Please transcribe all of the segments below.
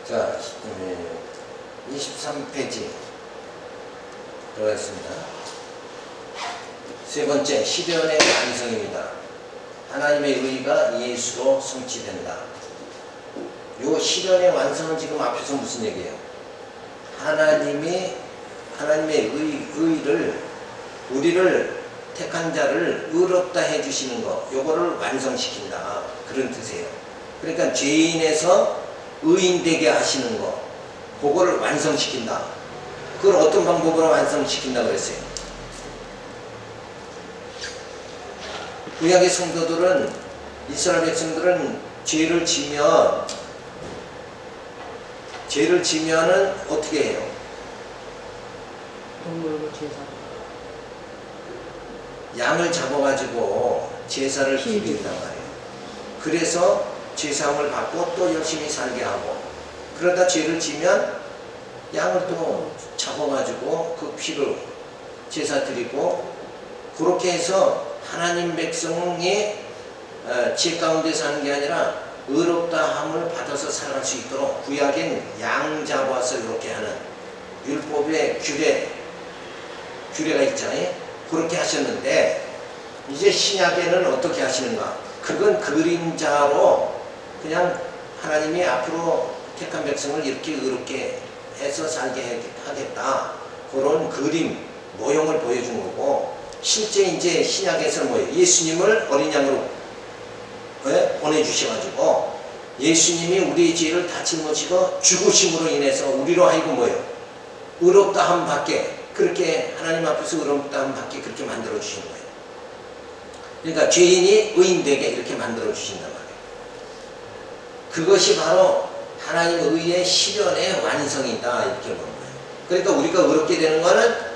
자, 23페이지 들어가겠습니다. 세 번째, 시련의 완성입니다. 하나님의 의가 예수로 성취된다. 요 시련의 완성은 지금 앞에서 무슨 얘기예요? 하나님의 의를, 우리를 택한 자를 의롭다 해주시는 것, 요거를 완성시킨다, 그런 뜻이에요. 그러니까 죄인에서 의인되게 하시는 것, 그거를 완성시킨다. 그걸 어떤 방법으로 완성시킨다고 그랬어요? 구약의 성도들은, 이스라엘 백성들은 죄를 지면은 어떻게 해요? 동물로 제사. 양을 잡아가지고 제사를 드린단 말이에요. 그래서 제사함을 받고 또 열심히 살게 하고, 그러다 죄를 지면 양을 또 잡아가지고 그 피로 제사 드리고, 그렇게 해서 하나님 백성이 죄 가운데 사는 게 아니라 의롭다함을 받아서 살아갈 수 있도록 구약엔 양 잡아서 이렇게 하는 율법의 규례가 있잖아요. 그렇게 하셨는데, 이제 신약에는 어떻게 하시는가? 그건 그림자로 그냥 하나님이 앞으로 택한 백성을 이렇게 의롭게 해서 살게 하겠다, 그런 그림 모형을 보여준 거고, 실제 이제 신약에서는 뭐예요? 예수님을 어린 양으로 보내주셔가지고 예수님이 우리의 죄를 다 짊어지고 죽으심으로 인해서 우리로 하여금 뭐예요? 의롭다함 받게, 그렇게 하나님 앞에서 의롭다함 받게 그렇게 만들어 주신 거예요. 그러니까 죄인이 의인되게 이렇게 만들어 주신단 말이에요. 그것이 바로 하나님의 의의 실현의 완성이다, 이렇게 보는 거예요. 그러니까 우리가 의롭게 되는 거는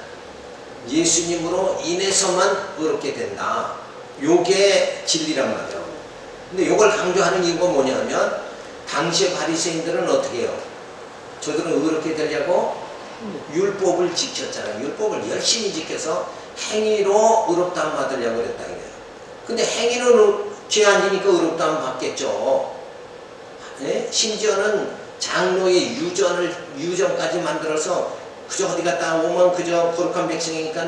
예수님으로 인해서만 의롭게 된다, 요게 진리란 말이에요. 근데 요걸 강조하는 이유가 뭐냐면, 당시의 바리새인들은 어떻게 해요? 저들은 의롭게 되려고 율법을 지켰잖아요. 율법을 열심히 지켜서 행위로 의롭다함 받으려고 그랬다 이거예요. 근데 행위는 죄 안 지니까 의롭다함 받겠죠. 예? 심지어는 장로의 유전까지 만들어서 그저 어디 갔다 오면 그저 거룩한 백성이니까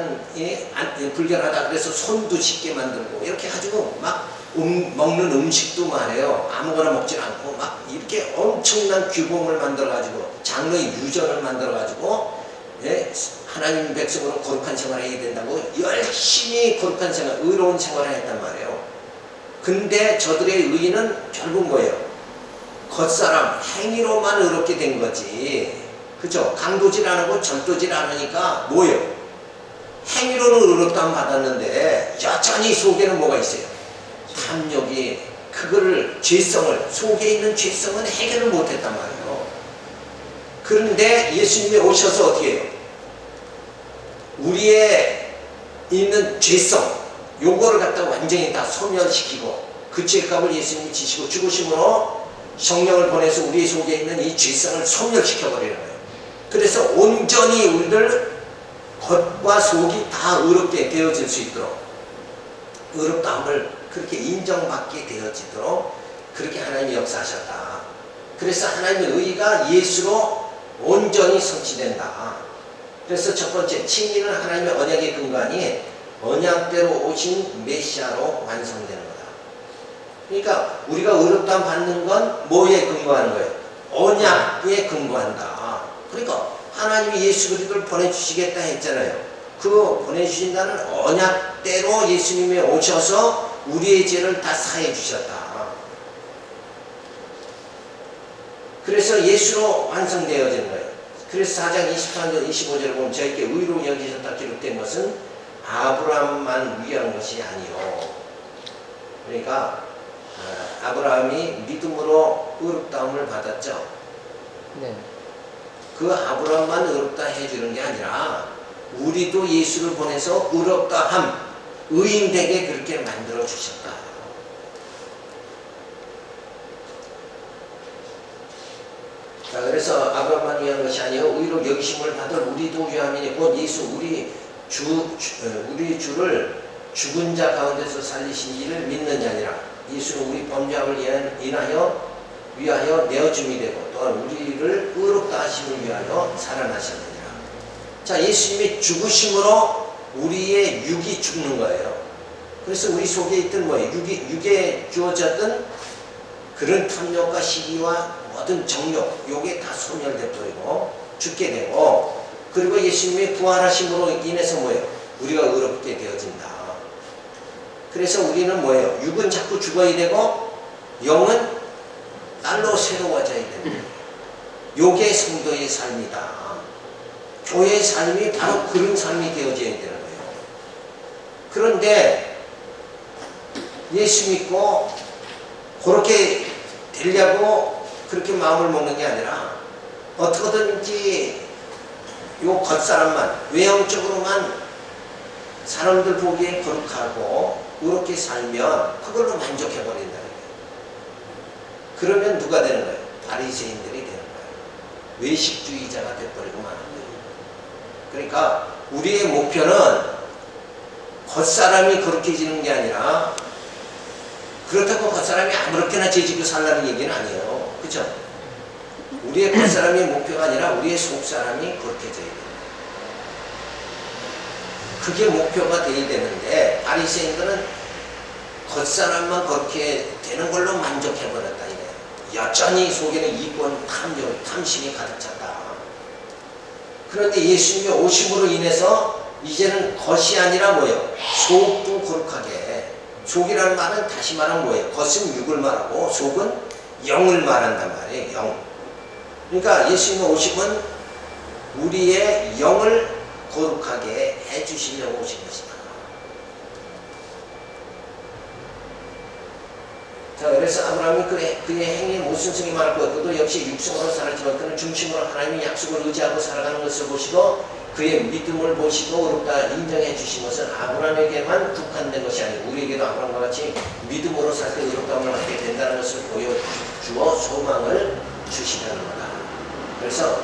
불결하다 그래서 손도 씻게 만들고, 이렇게 가지고 막 먹는 음식도 말해요, 아무거나 먹지 않고 막 이렇게 엄청난 규범을 만들어 가지고, 장로의 유전을 만들어 가지고 하나님 백성으로 거룩한 생활을 해야 된다고 열심히 거룩한 생활, 의로운 생활을 했단 말이에요. 근데 저들의 의의는 결국 뭐예요? 겉사람 행위로만 의롭게 된 거지, 그죠? 강도질 안 하고 절도질 안 하니까 뭐예요? 행위로는 의롭다함 받았는데 여전히 속에는 뭐가 있어요? 탐욕이, 그거를, 죄성을, 속에 있는 죄성은 해결을 못했단 말이에요. 그런데 예수님이 오셔서 어떻게 해요? 우리의 있는 죄성, 요거를 갖다가 완전히 다 소멸시키고, 그 죄값을 예수님이 지시고 죽으심으로 성령을 보내서 우리 속에 있는 이 죄성을 소멸시켜버리는 거예요. 그래서 온전히 우리를 겉과 속이 다 의롭게 되어질 수 있도록, 의롭다함을 그렇게 인정받게 되어지도록 그렇게 하나님이 역사하셨다. 그래서 하나님의 의가 예수로 온전히 성취된다. 그래서 첫 번째, 칭의는 하나님의 언약의 근간이 언약대로 오신 메시아로 완성되는 거다. 그러니까 우리가 의롭다함 받는 건 뭐에 근거하는 거예요? 언약에 근거한다. 그러니까 하나님이 예수 그리스도를 보내주시겠다 했잖아요. 그 보내주신다는 언약대로 예수님이 오셔서 우리의 죄를 다 사해 주셨다. 그래서 예수로 완성되어지는 거예요. 그래서 4장 23절 25절을 보면 저에게 의로 여기셨다 기록된 것은 아브라함만 위한 것이 아니요. 그러니까 아브라함이 믿음으로 의롭다함을 받았죠. 네. 그 아브라함만 의롭다 해주는 게 아니라 우리도 예수를 보내서 의롭다함, 의인되게 그렇게 만들어 주셨다. 자, 그래서 아브라함만 위한 것이 아니요 의로 여기심을 받을 우리도 위함이니, 곧 예수 우리 주를 죽은 자 가운데서 살리신 이를 믿는 자니라. 예수는 우리 범죄함을 인하여 위하여 내어줌이 되고 또한 우리를 의롭다 하심을 위하여 살아나셨느니라. 자, 예수님이 죽으심으로 우리의 육이 죽는 거예요. 그래서 우리 속에 있던 육에 주어졌던 그런 탐욕과 시기와 모든 정욕, 요게 다 소멸돼 버리고 죽게 되고, 그리고 예수님이 부활하심으로 인해서 우리가 의롭게 되어진다. 그래서 우리는 육은 자꾸 죽어야 되고 영은 날로 새로워져야 됩니다. 요게 성도의 삶이다. 교회의 삶이 바로 그런 삶이 되어져야 되는 거예요. 그런데 예수 믿고 그렇게 되려고 그렇게 마음을 먹는 게 아니라 어떻게든지 요 겉사람만, 외형적으로만 사람들 보기에 거룩하고 의롭게 살면 그걸로 만족해버린다는 거예요. 그러면 누가 되는 거예요? 바리새인들이 되는 거예요. 외식주의자가 돼버리고 마는 거예요. 그러니까 우리의 목표는 겉사람이 거룩해지는 게 아니라, 그렇다고 겉사람이 아무렇게나 죄짓고 살라는 얘기는 아니에요. 그렇죠? 우리의 겉사람의 목표가 아니라 우리의 속사람이 거룩해져야 돼요. 그게 목표가 돼야 되는데 바리새인들은 겉사람만 그렇게 되는 걸로 만족해버렸다 이거예요. 여전히 속에는 이권, 탐심이 가득 찼다. 그런데 예수님이 오심으로 인해서 이제는 겉이 아니라 속도 거룩하게. 속이라는 말은 다시 말하면 겉은 육을 말하고 속은 영을 말한단 말이에요. 영. 그러니까 예수님이 오심은 우리의 영을 거룩하게 해주시려고 오신 것이다. 자, 그래서 아브라함이 그의 행위에 못 순승이 많았고 그도 역시 육성으로 살았지만 그는 중심으로 하나님의 약속을 의지하고 살아가는 것을 보시고 그의 믿음을 보시고 의롭다 인정해 주신 것은 아브라함에게만 국한된 것이 아니고 우리에게도 아브라함과 같이 믿음으로 살 때 의롭다함을 받게 된다는 것을 보여주어 소망을 주시라는 거다. 그래서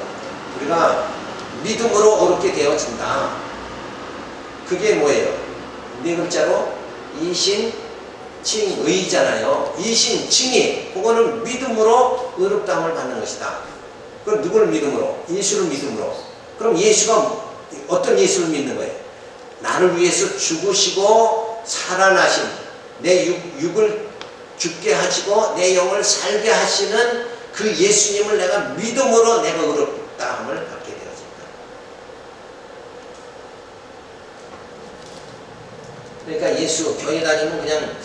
우리가 믿음으로 의롭게 되어진다. 그게 네 글자로 이신칭의잖아요. 이신칭의, 그거는 믿음으로 의롭다함을 받는 것이다. 그럼 누구를 믿음으로? 예수를 믿음으로. 그럼 예수가 어떤 예수를 믿는 거예요? 나를 위해서 죽으시고 살아나신, 내 육을 죽게 하시고 내 영을 살게 하시는 그 예수님을 내가 믿음으로 내가 의롭다함을 받게 되어진다. 그러니까 예수 교회 다니면 그냥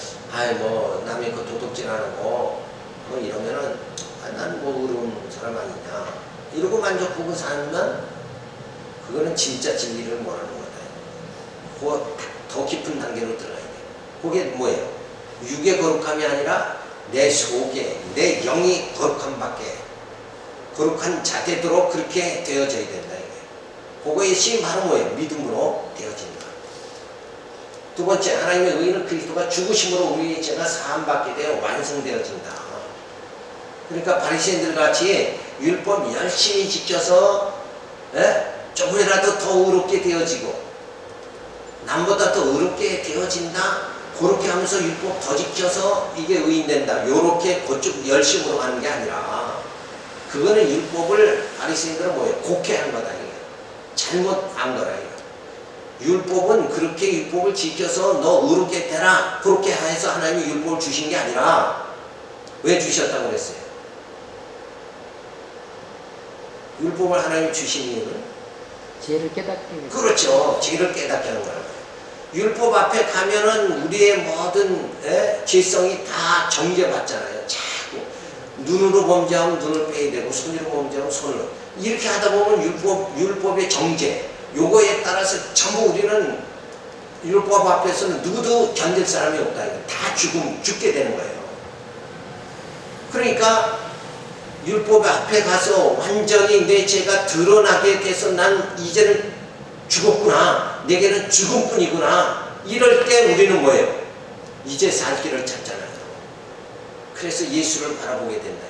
남의 그 도둑질 안 하고 이러면은 난 의로운 사람 아니냐 이러고 만족하고 살면 그거는 진짜 진리를 모르는 거다. 더 깊은 단계로 들어가야 돼. 그게 육의 거룩함이 아니라 내 속에 내 영이 거룩함 밖에 거룩한 자되도록 그렇게 되어져야 된다. 그거의 힘이 바로 믿음으로 되어진다. 두 번째, 하나님의 의는 그리스도가 죽으심으로 우리의 죄가 사함받게 되어 완성되어진다. 그러니까 바리새인들 같이 율법 열심히 지켜서 조금이라도 더 의롭게 되어지고 남보다 더 의롭게 되어진다. 그렇게 하면서 율법 더 지켜서 이게 의인된다. 요렇게 그쪽 열심으로 하는 게 아니라 그거는 율법을 바리새인들은 곡해한 거다. 이게. 잘못한 거라. 이게. 율법은 그렇게 율법을 지켜서 너 의롭게 되라. 그렇게 해서 하나님이 율법을 주신 게 아니라 왜 주셨다고 그랬어요? 율법을 하나님이 주신 이유는 죄를 깨닫게. 그렇죠. 죄를 깨닫게 하는 거예요. 율법 앞에 가면은 우리의 모든 죄성이 다 정죄받잖아요. 자꾸 눈으로 범죄하면 눈을 빼야 되고 손으로 범죄하면 손으로 이렇게 하다 보면 율법의 정죄 요거에 따라서 전부 우리는 율법 앞에서는 누구도 견딜 사람이 없다. 다 죽게 되는 거예요. 그러니까 율법 앞에 가서 완전히 내 죄가 드러나게 돼서 난 이제는 죽었구나. 내게는 죽음뿐이구나. 이럴 때 우리는 이제 살 길을 찾잖아요. 그래서 예수를 바라보게 된다.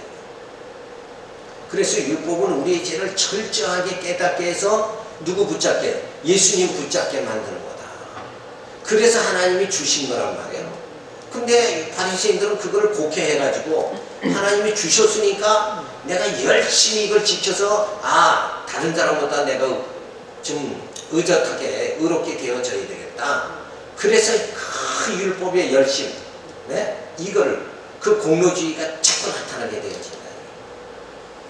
그래서 율법은 우리의 죄를 철저하게 깨닫게 해서 누구 붙잡게? 예수님 붙잡게 만드는 거다. 그래서 하나님이 주신 거란 말이에요. 근데 바리새인들은 그걸 곡해해가지고 하나님이 주셨으니까 내가 열심히 이걸 지켜서 다른 사람보다 내가 좀 의젓하게 의롭게 되어져야 되겠다. 그래서 그 율법의 열심, 네? 이걸 그 공로주의가 자꾸 나타나게 되어진다.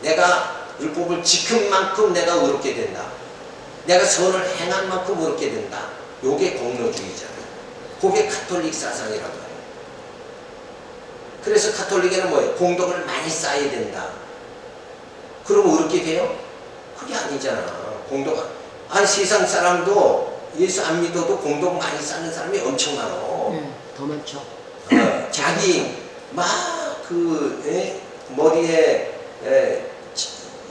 내가 율법을 지킨 만큼 내가 의롭게 된다. 내가 선을 행한 만큼 의롭게 된다. 요게 공로주의잖아요. 그게 가톨릭 사상이란 말이에요. 그래서 가톨릭에는 뭐예요? 공덕을 많이 쌓아야 된다. 그럼 의롭게 돼요? 그게 아니잖아. 세상 사람도 예수 안 믿어도 공덕 많이 쌓는 사람이 엄청 많어. 더 많죠. 자기 머리에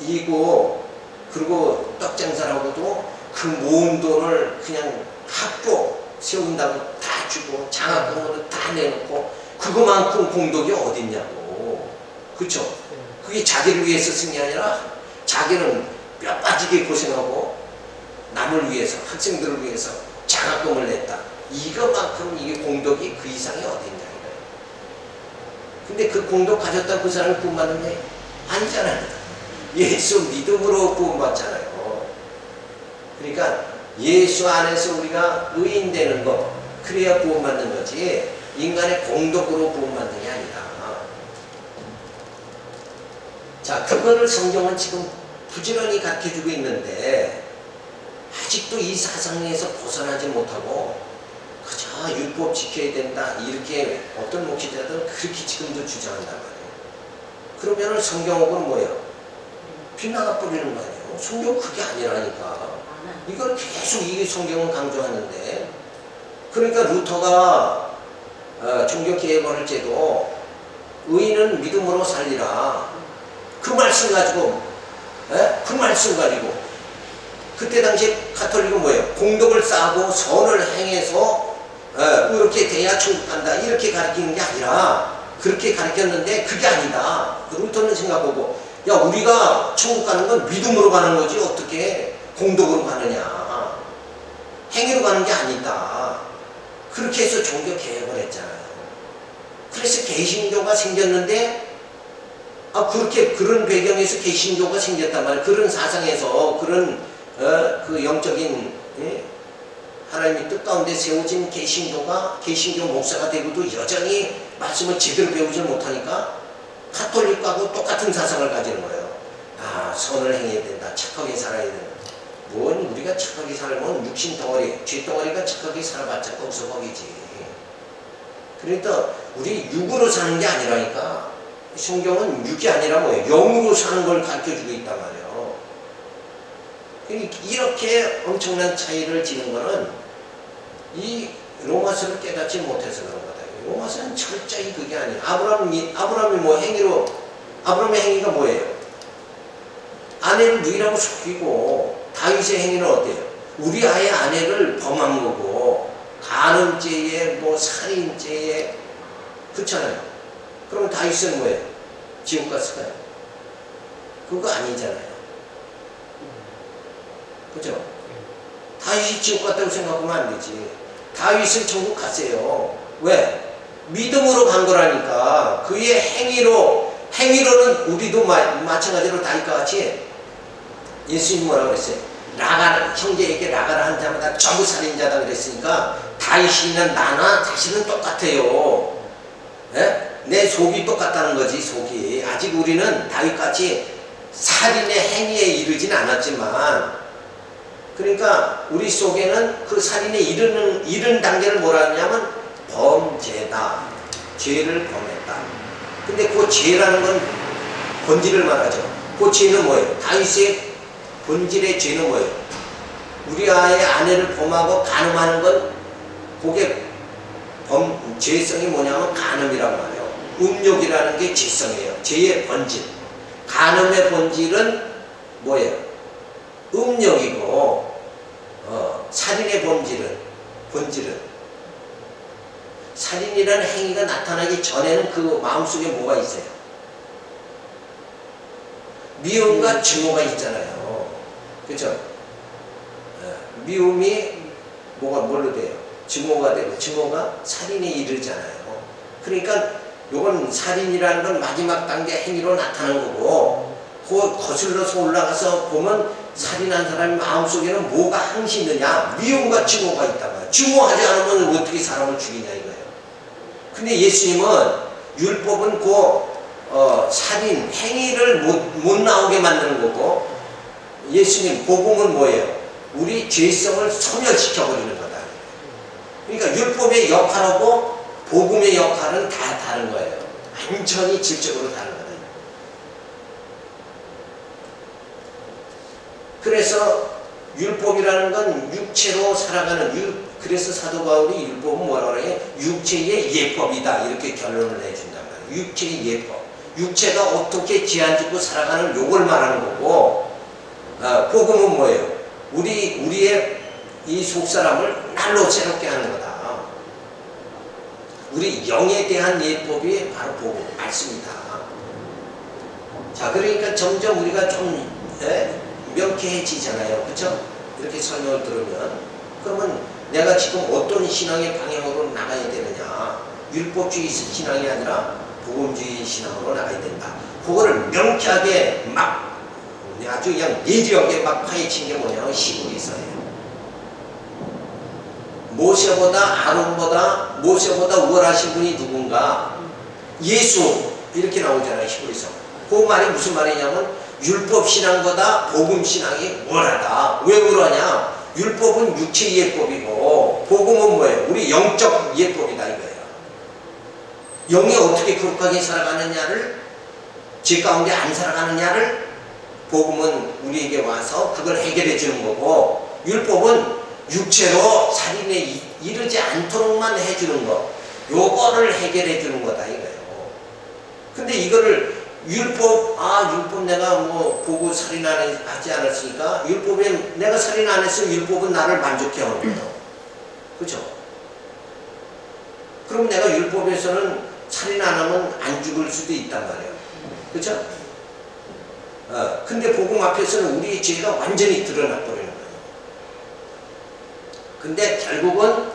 이고 그리고 떡장사라고도 그 모은 돈을 그냥 학교 세운다고 다 주고 장학금으로 다 내놓고 그거만큼 공덕이 어딨냐고. 그쵸? 그게 자기를 위해서 쓴 게 아니라 자기는 뼈 빠지게 고생하고 남을 위해서, 학생들을 위해서 장학금을 냈다. 이거만큼 이게 공덕이 그 이상이 어딨냐. 근데 그 공덕 가졌다고 그 사람이 구원받는 게 아니잖아요. 예수 믿음으로 구원받잖아요. 그러니까 예수 안에서 우리가 의인되는 것, 그래야 구원받는 거지 인간의 공덕으로 구원받는 게 아니다. 자, 그거를 성경은 지금 부지런히 가르쳐주고 있는데 아직도 이 사상에서 벗어나지 못하고 그저 율법 지켜야 된다 이렇게 어떤 목회자들은 그렇게 지금도 주장한단 말이에요. 그러면은 성경은 뭐예요? 빗나가 뿌리는 거 아니에요. 성경 그게 아니라니까. 이걸 계속 이 성경은 강조하는데, 그러니까 루터가 종교개혁을 할 때도 의인은 믿음으로 살리라. 그 말씀 가지고 그때 당시에 가톨릭은 뭐예요? 공덕을 쌓고 선을 행해서 이렇게 돼야 천국 간다 이렇게 가르치는 게 아니라, 그렇게 가르쳤는데 그게 아니다. 루터는 생각하고, 야, 우리가 천국 가는 건 믿음으로 가는 거지 어떻게 공덕으로 가느냐, 행위로 가는 게 아니다. 그렇게 해서 종교 개혁을 했잖아요. 그래서 개신교가 생겼는데, 그런 배경에서 개신교가 생겼단 말이에요. 그런 사상에서 그런 그 영적인 하나님의 뜻 가운데 세워진 개신교 목사가 되고도 여전히 말씀을 제대로 배우지 못하니까 가톨릭하고 똑같은 사상을 가지는 거예요. 선을 행해야 된다. 착하게 살아야 된다. 뭔 우리가 착하게 살면 육신 덩어리, 죄 덩어리가 착하게 살아봤자 거기서 거기지. 그러니까 우리 육으로 사는 게 아니라니까. 성경은 육이 아니라 뭐예요? 영으로 사는 걸 가르쳐주고 있단 말이에요. 이렇게 엄청난 차이를 지는 거는 이 로마서를 깨닫지 못해서 그런 거다. 로마서는 철저히 그게 아니에요. 아브라함의 행위가 뭐예요? 아내를 누이라고 속이고, 다윗의 행위는 어때요? 우리아의 아내를 범한 거고, 간음죄에 살인죄에, 그렇잖아요. 그럼 다윗은 뭐예요? 지옥 갔을까요? 그거 아니잖아요. 그죠? 다윗이 지옥 갔다고 생각하면 안 되지. 다윗은 천국 갔어요. 왜? 믿음으로 간 거라니까. 그의 행위로는 우리도 마찬가지로 다윗과 같이, 예수님 뭐라고 그랬어요? 형제에게 나가라 한 자마다 전부 살인자다 그랬으니까 다윗이나 나나 자신은 똑같아요. 네? 내 속이 똑같다는 거지. 속이 아직 우리는 다윗같이 살인의 행위에 이르진 않았지만, 그러니까 우리 속에는 그 살인에 이른 단계를 뭐라 하냐면 범죄다. 죄를 범했다. 근데 그 죄라는 건 본질을 말하죠. 그 죄는 뭐예요? 다윗의 본질의 죄는 뭐예요? 우리아의 아내를 범하고 간음하는 건, 그게 죄성이 뭐냐면 간음이란 말이에요. 음욕이라는 게 죄성이에요. 죄의 본질. 간음의 본질은 뭐예요? 음욕이고, 살인의 본질은 살인이라는 행위가 나타나기 전에는 그 마음속에 뭐가 있어요? 미움과 증오가 있잖아요. 그렇죠? 미움이 뭘로 돼요? 증오가 되고, 증오가 살인에 이르잖아요. 그러니까 요건 살인이라는 건 마지막 단계 행위로 나타난 거고, 거슬러서 올라가서 보면 살인한 사람의 마음속에는 뭐가 항시 있느냐? 미움과 증오가 있단 말이야. 증오하지 않으면 어떻게 사람을 죽이냐 이거예요. 근데 예수님은 율법은 살인 행위를 못 나오게 만드는 거고, 예수님 복음은 뭐예요? 우리 죄성을 소멸시켜버리는 거다. 그러니까 율법의 역할하고 복음의 역할은 다 다른 거예요. 완전히 질적으로 다른 거예요. 그래서 율법이라는 건 육체로 살아가는 그래서 사도 바울이 율법은 뭐라고 그래요? 육체의 예법이다 이렇게 결론을 내준단 말이에요. 육체의 예법. 육체가 어떻게 제한짓고 살아가는 요걸 말하는 거고, 복음은 뭐예요? 우리의 이 속사람을 날로 새롭게 하는 거다. 우리 영에 대한 예법이 바로 복음, 말씀이다. 자, 그러니까 점점 우리가 좀 명쾌해지잖아요. 그렇죠? 이렇게 설명을 들으면. 그러면 내가 지금 어떤 신앙의 방향으로 나가야 되느냐? 율법주의 신앙이 아니라 복음주의 신앙으로 나가야 된다. 그거를 명쾌하게 막 아주 그냥 예리하게 막 파헤친 게 뭐냐면 히브리서예요. 모세보다 우월하신 분이 누군가? 예수 이렇게 나오잖아요. 히브리서. 그 말이 무슨 말이냐면 율법 신앙보다 복음 신앙이 우월하다. 왜 우월하냐? 율법은 육체 예법이고 복음은 뭐예요? 우리 영적 예법이다 이거예요. 영이 어떻게 거룩하게 살아가느냐를, 죄 가운데 안 살아가느냐를 복음은 우리에게 와서 그걸 해결해 주는 거고, 율법은 육체로 살인에 이르지 않도록만 해주는 거, 요거를 해결해 주는 거다 이거예요. 근데 이거를 율법 내가 보고 살인 하지 않았으니까, 율법에 내가 살인 안 했으면 율법은 나를 만족해 하는 거예요. 그렇죠? 그럼 내가 율법에서는 살인 안 하면 안 죽을 수도 있단 말이에요. 그렇죠? 근데 복음 앞에서는 우리의 죄가 완전히 드러나버리는 거예요. 근데 결국은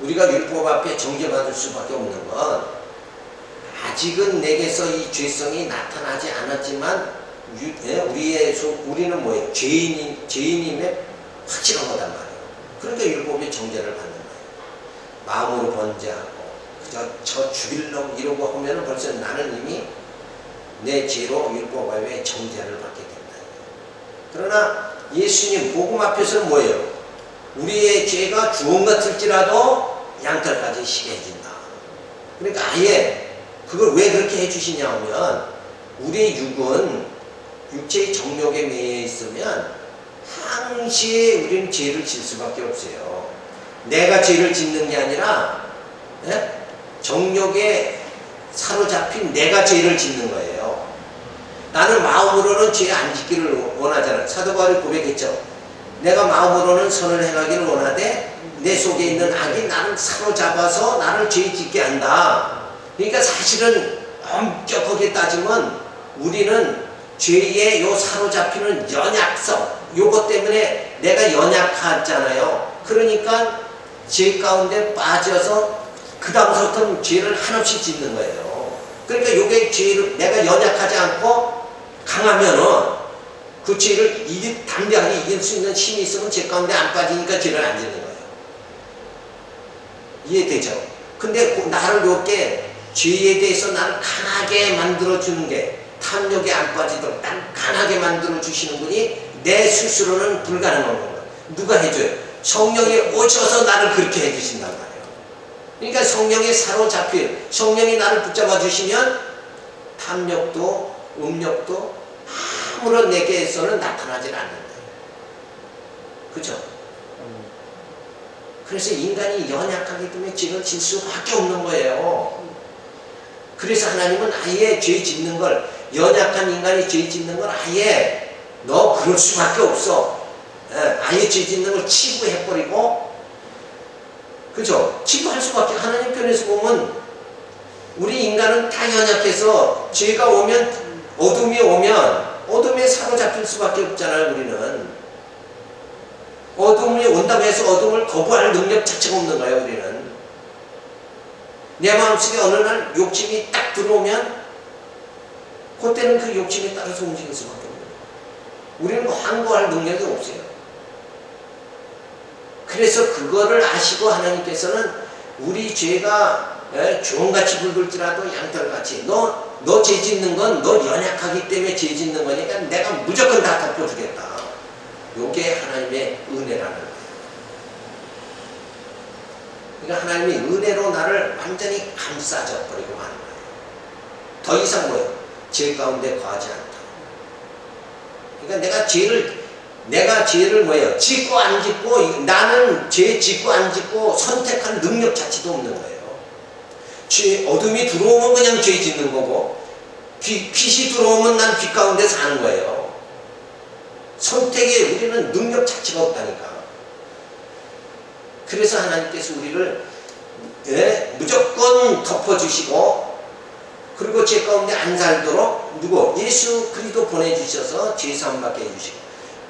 우리가 율법 앞에 정죄받을 수밖에 없는 건, 아직은 내게서 이 죄성이 나타나지 않았지만 우리는 뭐예요? 죄인임에 확실한 거단 말이에요. 그러니까 율법의 정죄를 받는 거예요. 마음으로 번제하고 저 죽일 놈 이러고 하면 벌써 나는 이미 내 죄로 율법 앞에 정죄를 받게 된다. 그러나 예수님 복음 앞에서는 뭐예요? 우리의 죄가 주홍 같을지라도 양털까지 시게 해준다. 그러니까 아예 그걸 왜 그렇게 해주시냐 하면, 우리의 육은 육체의 정욕에 매여 있으면 항시 우리는 죄를 질 수밖에 없어요. 내가 죄를 짓는 게 아니라 정욕에 사로잡힌 내가 죄를 짓는 거예요. 나는 마음으로는 죄 안 짓기를 원하잖아. 사도 바울이 고백했죠. 내가 마음으로는 선을 행하기를 원하되 내 속에 있는 악이 나를 사로잡아서 나를 죄 짓게 한다. 그러니까 사실은 엄격하게 따지면 우리는 죄의 요 사로잡히는 연약성, 요것 때문에 내가 연약하잖아요. 그러니까 죄 가운데 빠져서 그 다음부터는 죄를 한없이 짓는 거예요. 그러니까 요게 죄를 내가 연약하지 않고 강하면은 그 죄를 담대하게 이길 수 있는 힘이 있으면 죄 가운데 안 빠지니까 죄를 안 짓는 거예요. 이해되죠? 근데 나를 이렇게 죄에 대해서 나를 강하게 만들어주는 게, 탐욕에 안 빠지도록 강하게 만들어주시는 분이 내 스스로는 불가능한 거예요. 누가 해줘요? 성령이 오셔서 나를 그렇게 해주신단 말이에요. 그러니까 성령에 사로잡힌, 성령이 나를 붙잡아 주시면 탐욕도 음욕도 아무런 내게서는 나타나질 않는 거예요. 그죠? 그래서 인간이 연약하기 때문에 죄를 질 수밖에 없는 거예요. 그래서 하나님은 아예 죄 짓는 걸, 연약한 인간이 죄 짓는 걸 아예 너 그럴 수밖에 없어. 아예 죄 짓는 걸 치부해버리고, 그죠? 치부할 수밖에. 하나님 편에서 보면 우리 인간은 다 연약해서 죄가 오면, 어둠이 오면 어둠에 사로잡힐 수밖에 없잖아요. 우리는 어둠이 온다고 해서 어둠을 거부할 능력 자체가 없는 거예요. 우리는. 내 마음속에 어느 날 욕심이 딱 들어오면 그때는 그 욕심에 따라서 움직일 수밖에 없는 거예요. 우리는 항거할 능력이 없어요. 그래서 그거를 아시고 하나님께서는 우리 죄가 주홍같이 붉을지라도 양털같이 너 죄 짓는 건 너 연약하기 때문에 죄 짓는 거니까 내가 무조건 다 덮어주겠다. 요게 하나님의 은혜라는 거예요. 그러니까 하나님이 은혜로 나를 완전히 감싸줘 버리고 마는 거예요. 더 이상 뭐예요? 죄 가운데 거하지 않다. 그러니까 내가 죄를 뭐예요? 짓고 안 짓고, 나는 죄 짓고 안 짓고 선택할 능력 자체도 없는 거예요. 어둠이 들어오면 그냥 죄 짓는 거고, 빛이 들어오면 난 빛 가운데 사는 거예요. 선택에 우리는 능력 자체가 없다니까. 그래서 하나님께서 우리를 무조건 덮어주시고, 그리고 죄 가운데 안 살도록 예수 그리스도 보내주셔서 죄 사함 받게 해주시고,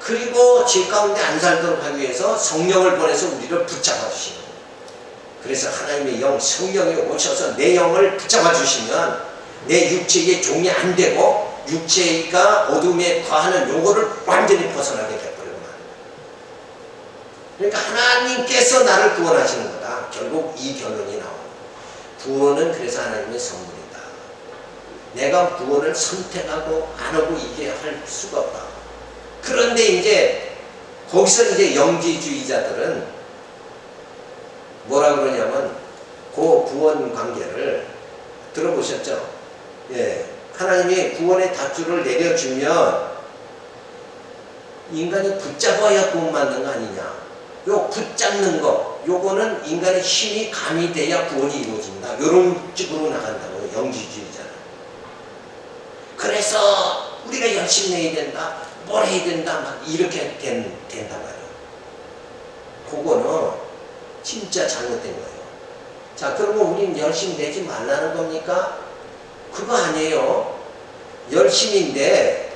그리고 죄 가운데 안 살도록 하기 위해서 성령을 보내서 우리를 붙잡아 주시는 거예요. 그래서 하나님의 영 성령이 오셔서 내 영을 붙잡아 주시면 내 육체의 종이 안 되고 육체가 어둠에 거하는 요거를 완전히 벗어나게 돼버리고 말이에요. 그러니까 하나님께서 나를 구원하시는 거다. 결국 이 결론이 나와요. 구원은 그래서 하나님의 선물이다. 내가 구원을 선택하고 안 하고 이게 할 수가 없다. 그런데 이제 거기서 이제 영지주의자들은 뭐라 그러냐면 그 구원 관계를 들어보셨죠? 예. 하나님이 구원의 닷줄을 내려주면 인간이 붙잡아야 구원 받는 거 아니냐. 요 붙잡는 거, 요거는 인간의 힘이 가미돼야 구원이 이루어진다. 요런 쪽으로 나간다고 영지주의자는. 그래서 우리가 열심히 해야 된다. 뭘 해야 된다. 막 이렇게 된단 말이에요. 그거는 진짜 잘못된 거예요. 자, 그러면 우린 열심히 내지 말라는 겁니까? 그거 아니에요. 열심인데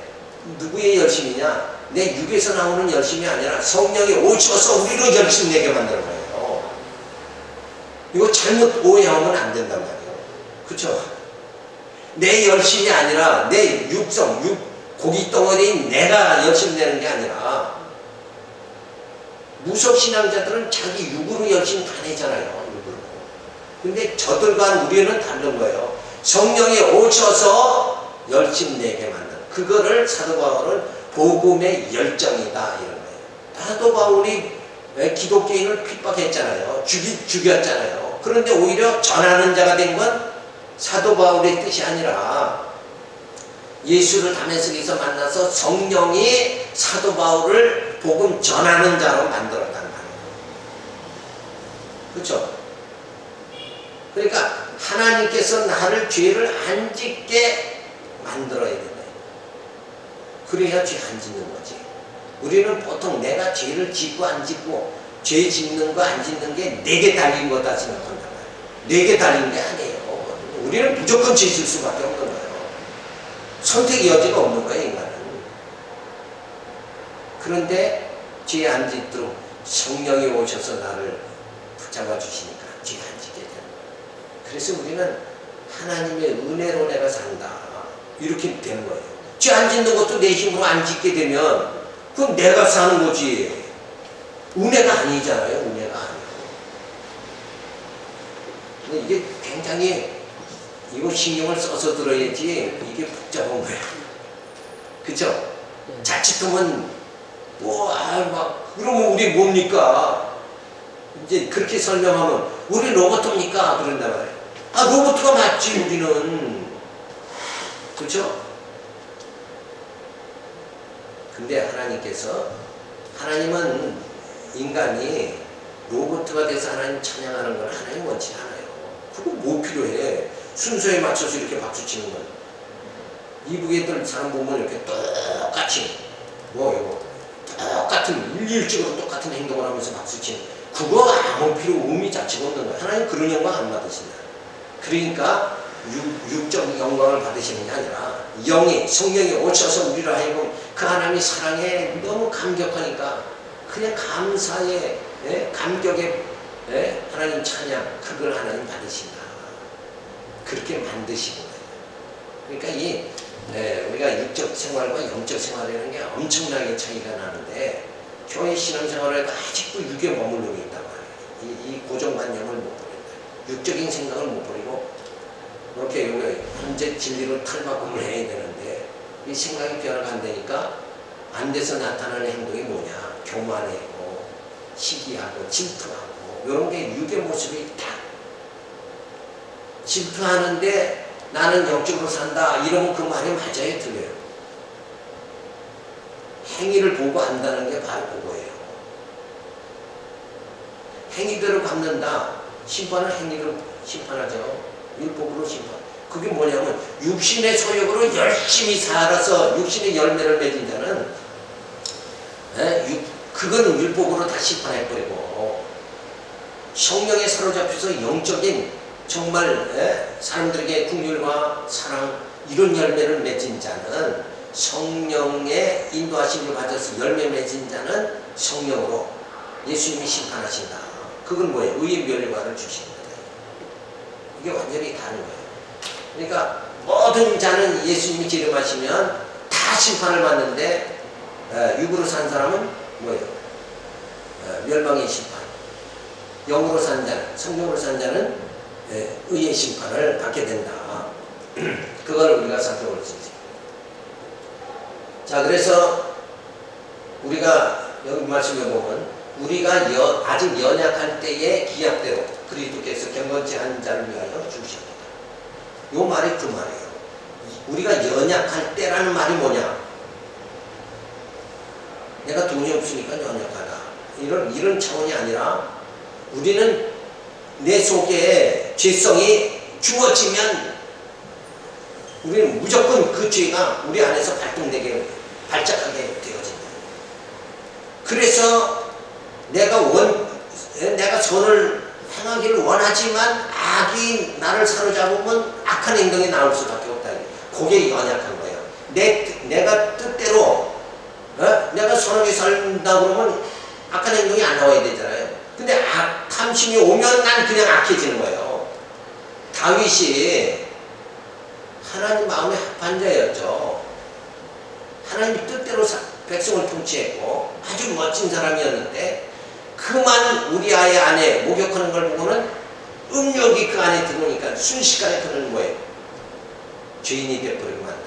누구의 열심이냐? 내 육에서 나오는 열심이 아니라 성령이 오셔서 우리로 열심 내게 만드는 거예요. 이거 잘못 오해하면 안 된단 말이에요. 그렇죠? 내 열심이 아니라 내 고기 덩어리인 내가 열심 내는 게 아니라, 무속신앙자들은 자기 육으로 열심히 다 내잖아요. 육으로. 근데 저들과 우리는 다른 거예요. 성령이 오셔서 열심 내게 만든, 그거를 사도 바울은 복음의 열정이다 이런 거예요. 사도 바울이 기독교인을 핍박했잖아요. 죽였잖아요. 그런데 오히려 전하는 자가 된 건 사도 바울의 뜻이 아니라 예수를 다메섹에서 만나서 성령이 사도 바울을 복음 전하는 자로 만들었단 말이에요. 그렇죠? 그러니까 하나님께서 나를 죄를 안 짓게 만들어야 된다. 그래야 죄 안 짓는 거지. 우리는 보통 내가 죄를 짓고 안 짓고, 죄 짓는 거 안 짓는 게 내게 달린 거다 생각한단 말이에요. 내게 달린 게 아니에요. 우리는 무조건 죄 질 수밖에 없는 거예요. 선택의 여지가 없는 거예요, 인간은. 그런데 죄 안 짓도록 성령이 오셔서 나를 붙잡아 주시니까 죄 안 짓게 되는 거예요. 그래서 우리는 하나님의 은혜로 내가 산다. 이렇게 되는 거예요. 죄 안 짓는 것도 내 힘으로 안 짓게 되면 그건 내가 사는 거지. 은혜가 아니잖아요. 은혜가 아니고. 근데 이게 굉장히 이거 신경을 써서 들어야지 이게 복잡한 거예요. 그쵸? 자칫하면 그러면 우리 뭡니까? 이제 그렇게 설명하면 우리 로봇입니까? 그런단 말이에요. 로봇가 맞지 우리는. 그렇죠? 근데 하나님은 인간이 로봇가 돼서 하나님 찬양하는 걸 하나님 원치 않아요. 그거 뭐 필요해? 순서에 맞춰서 이렇게 박수 치는 건. 이북애들 사람 보면 이렇게 똑같이 똑같은 일률적으로 똑같은 행동을 하면서 박수 치는, 그거 아무 의미 자체가 없는 거예요. 하나님 그런 영광 안 받으신다. 그러니까 육적 영광을 받으시는 게 아니라 성령이 오셔서 우리로 하여금 그 하나님의 사랑에 너무 감격하니까 그냥 감사의 감격의 하나님 찬양, 그걸 하나님 받으신다. 그렇게 만드시는 거예요. 그러니까 우리가 육적 생활과 영적 생활이라는 게 엄청나게 차이가 나는데 교회 신앙생활에도 아직도 육에 머무르고 있단 말이에요. 이 고정관념을 못 버린다. 육적인 생각을 못 버리고 이렇게 현재 진리로 탈바꿈을 해야 되는데 이 생각이 변화가 안 되니까 안 돼서 나타나는 행동이 뭐냐? 교만하고 시기하고 질투하고 이런 게 육의 모습이 다 질투하는데 나는 영적으로 산다 이러면 그 말이 맞아요, 틀려요? 행위를 보고 안다는 게 바로 그거예요. 행위대로 갚는다. 심판은 행위로 심판하죠. 율법으로 심판. 그게 뭐냐면 육신의 소욕으로 열심히 살아서 육신의 열매를 맺은 자는 그건 율법으로 다 심판해버리고 성령에 사로잡혀서 영적인 정말 사람들에게 긍휼과 사랑 이런 열매를 맺은 자는 성령의 인도하심을 받아서 열매 맺은 자는 성령으로 예수님이 심판하신다. 그건 뭐예요? 의의 멸과를 주시는 거예요. 이게 완전히 다른 거예요. 그러니까 모든 자는 예수님이 기름하시면 다 심판을 받는데 육으로 산 사람은 뭐예요? 멸망의 심판. 영으로 산 자는, 성령으로 산 자는 의의 심판을 받게 된다. 그걸 우리가 살펴볼 수 있어요. 자, 그래서 우리가 여기 말씀해 보면 우리가 아직 연약할 때의 기약대로 그리스도께서 경건치 않은 자를 위하여 죽으셨다. 요 말이 그 말이에요. 우리가 연약할 때라는 말이 뭐냐? 내가 돈이 없으니까 연약하다. 이런 차원이 아니라 우리는 내 속에 죄성이 주어지면 우리는 무조건 그 죄가 우리 안에서 발동되게 발작하게 되어진다. 그래서 내가 선을 행하기를 원하지만 악이 나를 사로잡으면 악한 행동이 나올 수밖에 없다. 그게 연약한 거예요. 내가 뜻대로 내가 선하게 살다 그러면 악한 행동이 안 나와야 되잖아요. 근데 탐심이 오면 난 그냥 악해지는 거예요. 다윗이 하나님 마음에 합한 자였죠. 하나님 뜻대로 백성을 통치했고 아주 멋진 사람이었는데 그만 우리아의 안에 목욕하는 걸 보고는 음욕이 그 안에 들어오니까 순식간에 그는 거예요. 죄인이 되어버리고 만나요.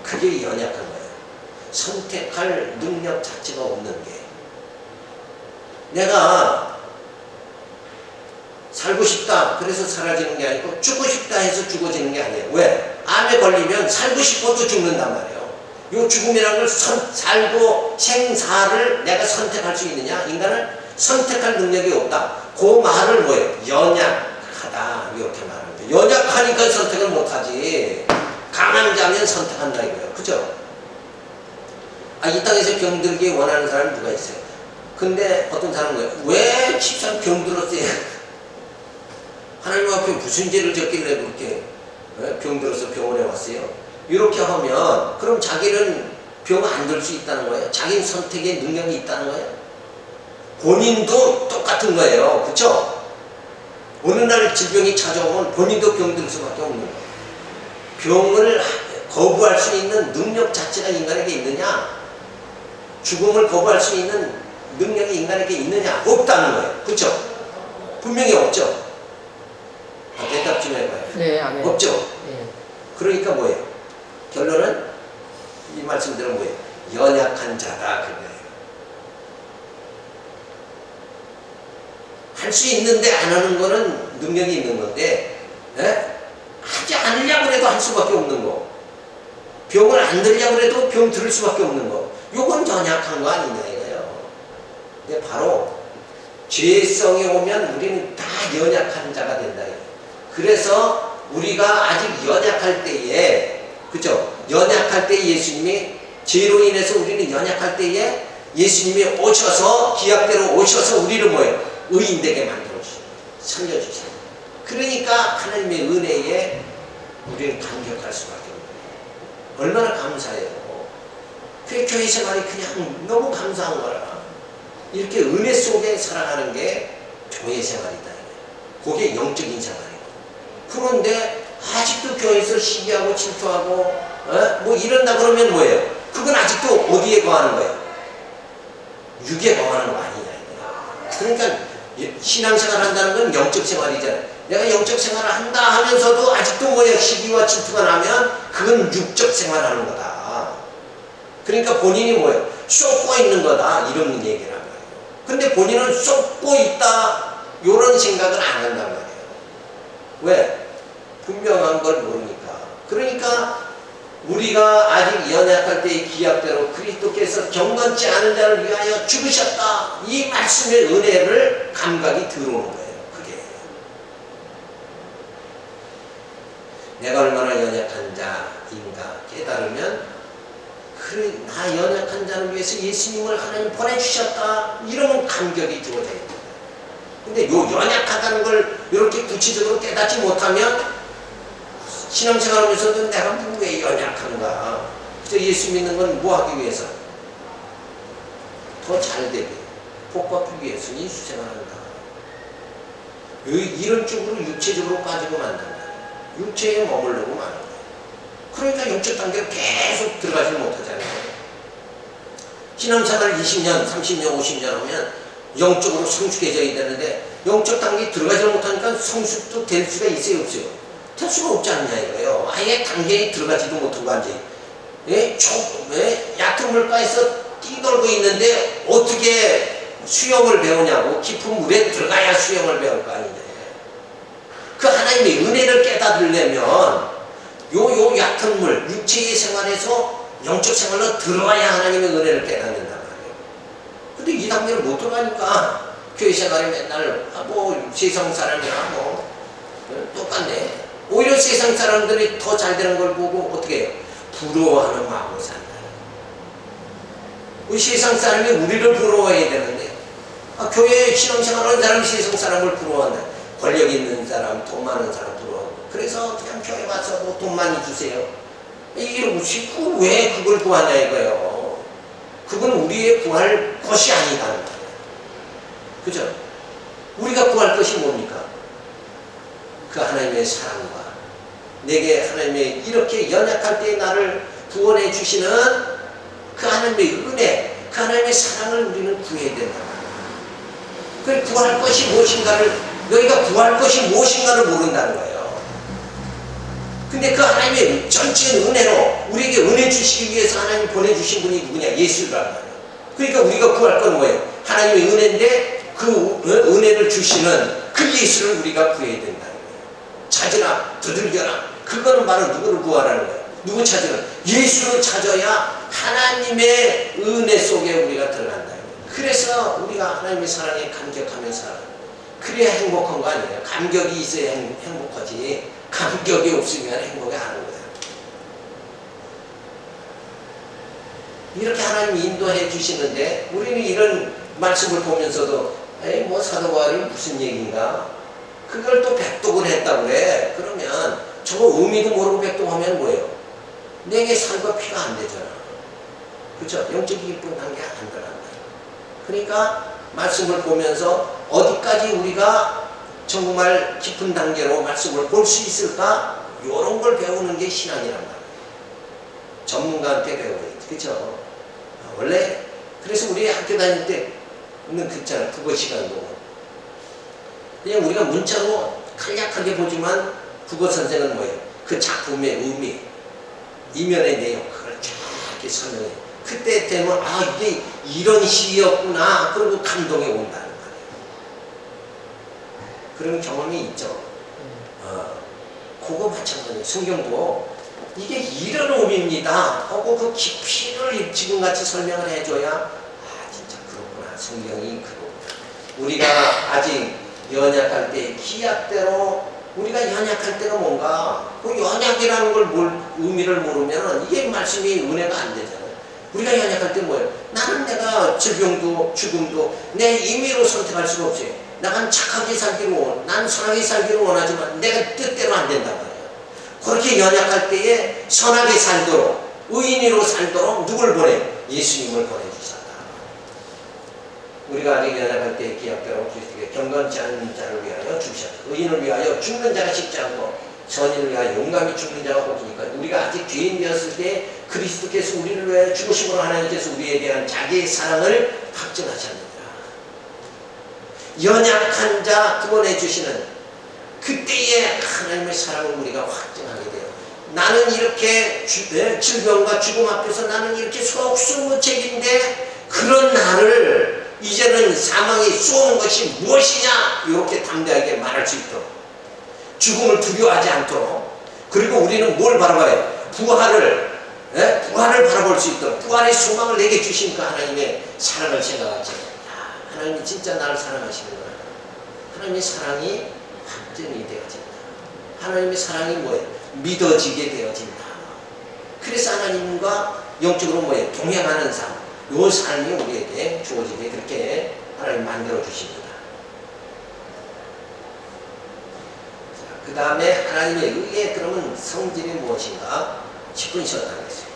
그게 연약한 거예요. 선택할 능력 자체가 없는 게. 내가 살고 싶다 그래서 사라지는 게 아니고 죽고 싶다 해서 죽어지는 게 아니에요. 왜? 암에 걸리면 살고 싶어도 죽는단 말이에요. 요 죽음이라는 걸 살고 생사를 내가 선택할 수 있느냐? 인간은 선택할 능력이 없다. 그 말을 뭐예요? 연약하다 이렇게 말합니다. 연약하니까 선택을 못하지. 강한 자면 선택한다 이거예요. 그죠? 이 땅에서 병들기 원하는 사람이 누가 있어요? 근데 어떤 사람은 거예요. 왜 집사람 병들었어요? 하나님 앞에 무슨 죄를 졌길래 그렇게 병들어서 병원에 왔어요? 이렇게 하면 그럼 자기는 병 안 들 수 있다는 거예요? 자기는 선택의 능력이 있다는 거예요? 본인도 똑같은 거예요. 그렇죠? 어느 날 질병이 찾아오면 본인도 병들 수밖에 없는 거예요. 병을 거부할 수 있는 능력 자체가 인간에게 있느냐? 죽음을 거부할 수 있는 능력이 인간에게 있느냐? 없다는 거예요. 그렇죠? 분명히 없죠? 대답 좀 해봐요. 네, 아멘. 없죠? 네. 그러니까 뭐예요? 결론은 이 말씀대로 뭐예요? 연약한 자다 그거예요. 할 수 있는데 안 하는 거는 능력이 있는 건데 하지 않으려고 해도 할 수밖에 없는 거. 병을 안 들려고 해도 병 들을 수밖에 없는 거. 요건 연약한 거 아니냐 이거예요. 근데 바로 죄성이 오면 우리는 다 연약한 자가 된다. 그래서 우리가 아직 연약할 때에, 그죠? 연약할 때 예수님이 죄로 인해서 우리는 연약할 때에 예수님이 오셔서 기약대로 오셔서 우리를 뭐예요? 의인되게 만들어주시고 살려주세요. 그러니까 하나님의 은혜에 우리는 감격할 수밖에 없는 거예요. 얼마나 감사해요. 교회 생활이 그냥 너무 감사한 거라. 이렇게 은혜 속에 살아가는 게 교회 생활이다. 그게 영적인 생활이고. 그런데 아직도 교회에서 시기하고 질투하고 뭐 이런다 그러면 뭐예요? 그건 아직도 어디에 거하는 거예요? 육에 거하는 거 아니냐 이거야. 그러니까 신앙생활 한다는 건 영적 생활이잖아요. 내가 영적 생활을 한다 하면서도 아직도 뭐예요? 시기와 질투가 나면 그건 육적 생활하는 거다. 그러니까 본인이 뭐예요? 쏟고 있는 거다 이런 얘기란 말이에요. 근데 본인은 쏟고 있다 이런 생각을 안 한단 말이에요. 왜? 분명한 걸 모르니까. 그러니까 우리가 아직 연약할 때의 기약대로 그리스도께서 경건치 않은 자를 위하여 죽으셨다. 이 말씀의 은혜를 감각이 들어오는 거예요. 그게. 내가 얼마나 연약한 자인가 깨달으면 그래, 나 연약한 자를 위해서 예수님을 하나님 보내주셨다. 이러면 감격이 들어져야 됩니다. 근데 요 연약하다는 걸 이렇게 구체적으로 깨닫지 못하면 신앙생활 하면서도 내가 왜 연약한가? 그래서 예수 믿는 건 뭐 하기 위해서? 더 잘 되게, 복 받기 위해서 예수 생활한다. 이런 쪽으로 육체적으로 빠지고 만단다. 육체에 머물려고 마는 거예요. 그러니까 영적 단계로 계속 들어가지 못하잖아요. 신앙생활 20년, 30년, 50년 하면 영적으로 성숙해져야 되는데 영적 단계에 들어가지 못하니까 성숙도 될 수가 있어요, 없어요? 될 수가 없지 않냐 이거예요. 아예 단계에 들어가지도 못하고 앉아. 얕은 물가에서 뛰돌고 있는데 어떻게 수영을 배우냐고. 깊은 물에 들어가야 수영을 배울 거 아니냐. 그 하나님의 은혜를 깨닫으려면 요 얕은 물, 육체의 생활에서 영적 생활로 들어와야 하나님의 은혜를 깨닫는단 말이에요. 근데 이 단계를 못 들어가니까 교회 생활에 맨날 뭐 세상 사람이나 뭐 똑같네. 오히려 세상 사람들이 더 잘 되는 걸 보고 어떻게 해요? 부러워하는 마음으로 산다. 우리 세상 사람이 우리를 부러워해야 되는데 교회에 신앙생활하는 사람이 세상 사람을 부러워한다. 권력 있는 사람, 돈 많은 사람 부러워하고 그래서 그냥 교회 와서 뭐 돈 많이 주세요. 이러고 싶고 왜 그걸 구하냐 이거예요. 그건 우리의 구할 것이 아니다는 거예요. 그죠? 우리가 구할 것이 뭡니까? 그 하나님의 사랑과 내게 하나님의 이렇게 연약할 때 나를 구원해 주시는 그 하나님의 은혜, 그 하나님의 사랑을 우리는 구해야 된다. 그 구할 것이 무엇인가를 너희가 구할 것이 무엇인가를 모른다는 거예요. 근데 그 하나님의 전적인 은혜로 우리에게 은혜 주시기 위해서 하나님 보내주신 분이 누구냐? 예수라는 거예요. 그러니까 우리가 구할 건 뭐예요? 하나님의 은혜인데 그 은혜를 주시는 그 예수를 우리가 구해야 된다는 거예요. 찾으라, 두들겨라. 그거는 바로 누구를 구하라는 거예요. 누구 찾으라? 예수를 찾아야 하나님의 은혜 속에 우리가 들어간다. 그래서 우리가 하나님의 사랑에 감격하며 살아. 그래야 행복한 거 아니에요. 감격이 있어야 행복하지. 감격이 없으면 행복이 안 하는 거예요. 이렇게 하나님이 인도해 주시는데 우리는 이런 말씀을 보면서도 에이 뭐 사도 바울이 무슨 얘기인가? 그걸 또 백독을 했다고 그래. 그러면 저거 의미도 모르고 백독하면 뭐예요? 내게 살과 피가 안 되잖아. 그렇죠? 영적 기쁨 단계 안 들어간다. 그러니까 말씀을 보면서 어디까지 우리가 정말 깊은 단계로 말씀을 볼 수 있을까? 이런 걸 배우는 게 신앙이란 말이에요. 전문가한테 배워야지. 그렇죠? 원래 그래서 우리 학교 다닐 때는 그렇잖아요. 국어 시간도 그냥 우리가 문자로 간략하게 보지만 국어 선생은 뭐예요? 그 작품의 의미, 이면의 내용 그걸 쫙 이렇게 설명해요. 그때 되면 아 이게 이런 시였구나. 그리고 감동이 온다는 거예요. 그런 경험이 있죠. 그거 마찬가지예요. 성경도 이게 이런 의미입니다 하고 그 깊이를 지금같이 설명을 해줘야 아 진짜 그렇구나. 성경이 그렇구나. 우리가 아직 연약할 때 기약대로 우리가 연약할 때가 뭔가 그 연약이라는 걸 의미를 모르면 이게 말씀이 은혜가 안 되잖아요. 우리가 연약할 때 뭐예요? 나는 내가 질병도 죽음도 내 임의로 선택할 수가 없어요. 나는 착하게 살기로 난 선하게 살기를 원하지만 내가 뜻대로 안 된단 말이에요. 그렇게 연약할 때에 선하게 살도록 의인으로 살도록 누굴 보내? 예수님을 보내주셨다. 우리가 아직 연약할 때 기약대로 그리스도께 경건치 않은 자를 위하여 죽으셨다. 의인을 위하여 죽는 자가 쉽지 않고 선인을 위하여 용감히 죽는 자가 복이니까 우리가 아직 죄인 되었을 때 그리스도께서 우리를 위하여 죽으심으로 하나님께서 우리에 대한 자기의 사랑을 확증하셨느니라. 연약한 자 구원해 주시는 그때의 하나님의 사랑을 우리가 확증하게 돼요. 나는 이렇게 질병과 죽음 앞에서 나는 이렇게 속수무책인데 그런 나를 이제는 사망이 쏘는 것이 무엇이냐 이렇게 담대하게 말할 수 있도록 죽음을 두려워하지 않도록 그리고 우리는 뭘 바라봐요? 부활을 바라볼 수 있도록 부활의 소망을 내게 주시니까 하나님의 사랑을 생각하지. 하나님이 진짜 나를 사랑하시는구나. 하나님의 사랑이 확증이 되어진다. 하나님의 사랑이 뭐예요? 믿어지게 되어진다. 그래서 하나님과 영적으로 뭐예요? 동행하는 삶. 이 삶이 우리에게 주어지게 그렇게 하나님 만들어 주십니다. 그 다음에 하나님의 의의 그러면 성질이 무엇인가? 10분 쉬었다 그랬어요.